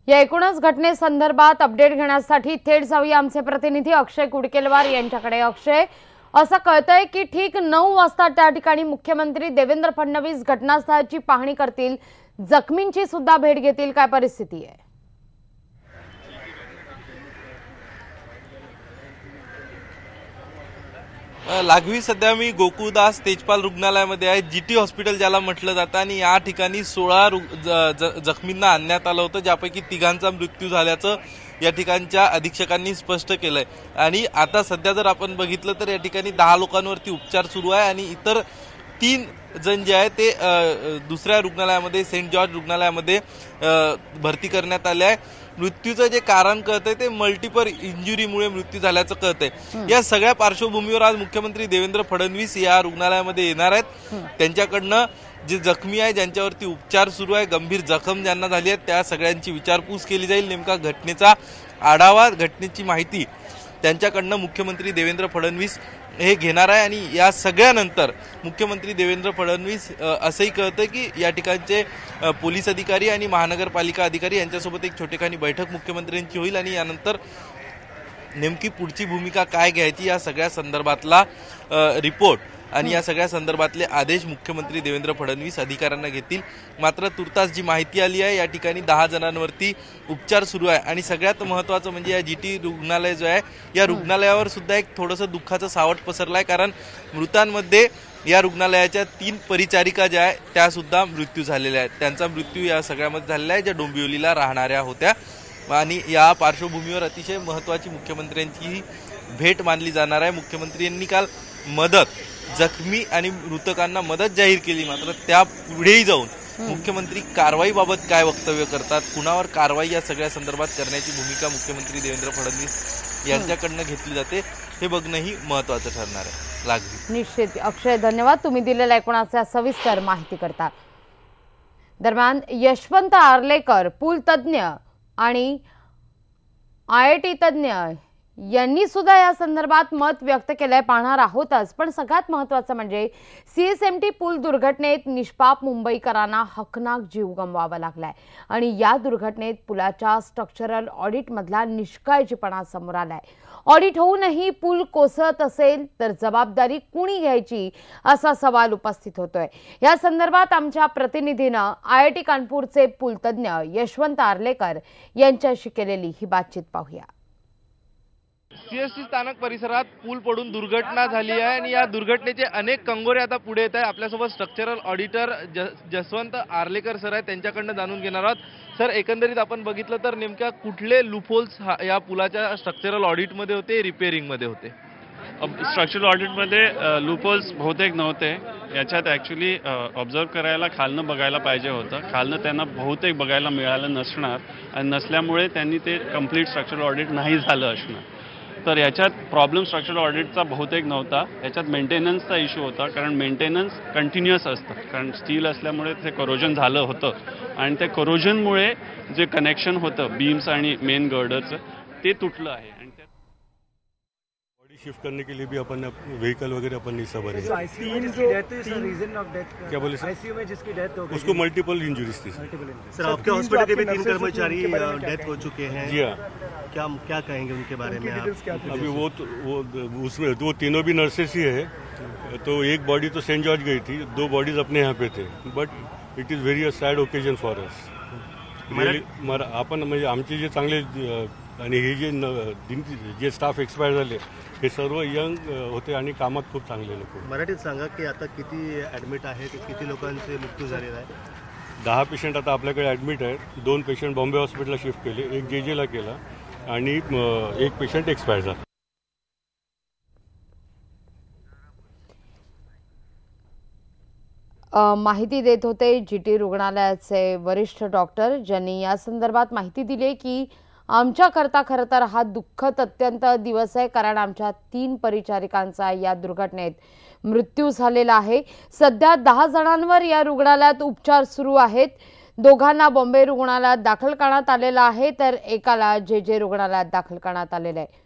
या एकूणच घटनेसंदर्भात अपडेट घेण्यासाठी थेट जाऊया आमचे प्रतिनिधी अक्षय कुडकेलवार यांच्याकडे। अक्षय, असं कळतंय की ठीक 9 वाजता त्या ठिकाणी मुख्यमंत्री देवेंद्र फडणवीस घटनास्थळाची पाहणी करतील, जखमींची सुद्धा भेट घेतील, काय परिस्थिती आहे? लागवी सध्या मी गोकुळदास तेजपाल रुग्णालयामध्ये आहे, जीटी हॉस्पिटल ज्याला म्हटलं जातं, आणि या ठिकाणी 16 जखमींना आणण्यात आलं होतं, ज्यापैकी 3घांचा मृत्यू झाल्याचं या ठिकाणच्या अधीक्षकांनी स्पष्ट केलंय। आणि आता सध्या जर आपण बघितलं तर या ठिकाणी 10 लोकांवरती उपचार सुरू आहे आणि इतर 3 जण जे आहे ते दुसऱ्या रुग्णालयामध्ये, सेंट जॉर्ज रुग्णालयामध्ये भरती करण्यात आले आहे। मृत्यूचं जे कारण कळतंय ते मल्टिपल इंजुरीमुळे मृत्यू झाल्याचं कळतंय। या सगळ्या पार्श्वभूमीवर आज मुख्यमंत्री देवेंद्र फडणवीस या रुग्णालयामध्ये येणार आहेत। त्यांच्याकडनं जे जखमी आहे, ज्यांच्यावरती उपचार सुरू आहे, गंभीर जखम ज्यांना झाली आहे, त्या सगळ्यांची विचारपूस केली जाईल। नेमका घटनेचा आढावा, घटनेची माहिती त्यांच्याकडनं मुख्यमंत्री देवेंद्र फडणवीस हे घेणार आहे। आणि या सगळ्यानंतर मुख्यमंत्री देवेंद्र फडणवीस असंही कळतंय की या ठिकाणचे पोलीस अधिकारी आणि महानगरपालिका अधिकारी यांच्यासोबत एक छोटेखानी बैठक मुख्यमंत्र्यांची होईल आणि यानंतर नेमकी पुढची भूमिका काय घ्यायची या सगळ्या संदर्भातला रिपोर्ट आणि या सगळ्या संदर्भातले आदेश मुख्यमंत्री देवेंद्र फडणवीस अधिकाऱ्यांना घेतील। मात्र तुर्तास जी माहिती आली आहे, या ठिकाणी 10 जणांवरती उपचार सुरू आहे आणि सगळ्यात महत्त्वाचं म्हणजे या जीटी रुग्णालय जो आहे, या रुग्णालयावर सुद्धा एक थोडंसं दुःखाचं सावट पसरलं आहे, कारण मृतांमध्ये या रुग्णालयाच्या 3 परिचारिका ज्या आहेत त्या सुद्धा मृत्यू झालेल्या आहेत। त्यांचा मृत्यू या सगळ्यामध्ये झालेला आहे, ज्या डोंबिवलीला राहणाऱ्या होत्या। आणि या पार्श्वभूमीवर अतिशय महत्त्वाची मुख्यमंत्र्यांची भेट मानली जाणार आहे। मुख्यमंत्र्यांनी काल मदत, जखमी आणि मृतकांना मदत जाहीर केली, मात्र त्या पुढेही जाऊन मुख्यमंत्री कारवाईबाबत काय वक्तव्य करतात, कुणावर कारवाई या सगळ्या संदर्भात करण्याची भूमिका मुख्यमंत्री देवेंद्र फडणवीस यांच्याकडनं घेतली जाते हे बघणंही महत्त्वाचं ठरणार आहे। लागवी निश्चित अक्षय, धन्यवाद तुम्ही दिलेल्या एकूणाच्या सविस्तर माहिती करता। दरम्यान यशवंत आर्लेकर, पूल तज्ञ आणि IIT तज्ञ यांनी सुद्धा या संदर्भात मत व्यक्त केलंय, पाहणार आहोतच। पण सगळ्यात महत्त्वाचं म्हणजे CSMT पूल दुर्घटनेत निष्पाप मुंबईकरांना हकनाक जीव गमवावा लागलाय आणि या दुर्घटनेत पुलाच्या स्ट्रक्चरल ऑडिट मधला निष्काळजीपणा समोर आलाय। ऑडिट होऊनही पूल कोसळत असेल तर जबाबदारी कुणी घ्यायची असा सवाल उपस्थित होतोय। या संदर्भात आमच्या प्रतिनिधीनं IIT कानपूरचे पूल तज्ञ यशवंत आर्लेकर यांच्याशी केलेली ही बातचीत पाहूया। CST स्थानक परिसरात पूल पडून दुर्घटना झाली आहे आणि या दुर्घटनेचे अनेक कंगोरे आता पुढे येत आहे। आपल्यासोबत structural auditor Jaswant Arlekar sir आहेत, त्यांच्याकडनं जाणून घेणार आहोत। सर, एकंदरीत आपण बघितलं तर नेमक्या कुठले लूपहोल्स या पुलाच्या स्ट्रक्चरल ऑडिटमध्ये होते, रिपेअरिंगमध्ये होते? स्ट्रक्चरल ऑडिटमध्ये लूपहोल्स बहुतेक नव्हते। याच्यात ॲक्च्युली ऑब्झर्व करायला खालनं बघायला पाहिजे होतं, खालनं त्यांना बहुतेक बघायला मिळालं नसणार आणि नसल्यामुळे त्यांनी ते कम्प्लीट स्ट्रक्चरल ऑडिट नाही झालं असणार। तर याच्यात प्रॉब्लेम स्ट्रक्चरल ऑडिटचा बहुतेक नव्हता, याच्यात मेंटेनन्सचा इश्यू होता, कारण मेंटेनन्स कंटिन्युअस असतं, कारण स्टील असल्यामुळे ते करोजन झालं होतं आणि त्या करोजनमुळे जे कनेक्शन होतं बीम्स आणि मेन गर्डरचं ते तुटलं आहे। आणि बॉडी शिफ्ट करने के लिए भी अपन व्हीकल वगैरह अपन नहीं सब है। क्या बोले सर? ICU में जिसकी डेथ हो गई, उसको मल्टीपल इंजरीज थी सर। आपके हॉस्पिटल के भी 3 कर्मचारी डेथ हो चुके हैं। जी हाँ, क्या कहेंगे उनके बारे में आप? अभी वो उसमें 2 तीनों भी नर्सेस ही है। तो एक बॉडी तो सेंट जॉर्ज गई थी, 2 बॉडीज अपने यहाँ पे थे, but it is very sad occasion for us. आपण म्हणजे आमचे जे चांगले आणि हे जे स्टाफ एक्सपायर झाले हे सर्व यंग होते आणि कामात खूप चांगले लोक। मराठीत सांगा की आता किती ॲडमिट आहेत, किती लोकांचे मृत्यू झालेला आहे? 10 पेशंट आता आपल्याकडे ॲडमिट आहेत। 2 पेशंट बॉम्बे हॉस्पिटलला शिफ्ट केले, एक JJ ला केला आणि एक पेशंट एक्सपायर झाला। माहिती देत होते GT रुग्णालयाचे वरिष्ठ डॉक्टर, ज्यांनी या संदर्भात माहिती दिली की आमच्याकरता खरं तर हा दुःखद अत्यंत दिवस आहे, कारण आमच्या 3 परिचारिकांचा या दुर्घटनेत मृत्यू झालेला आहे। सध्या 10 जणांवर या रुग्णालयात उपचार सुरू आहेत। 2घांना बॉम्बे रुग्णालयात दाखल करण्यात आलेलं आहे, तर एकाला JJ रुग्णालयात दाखल करण्यात आलेलं आहे।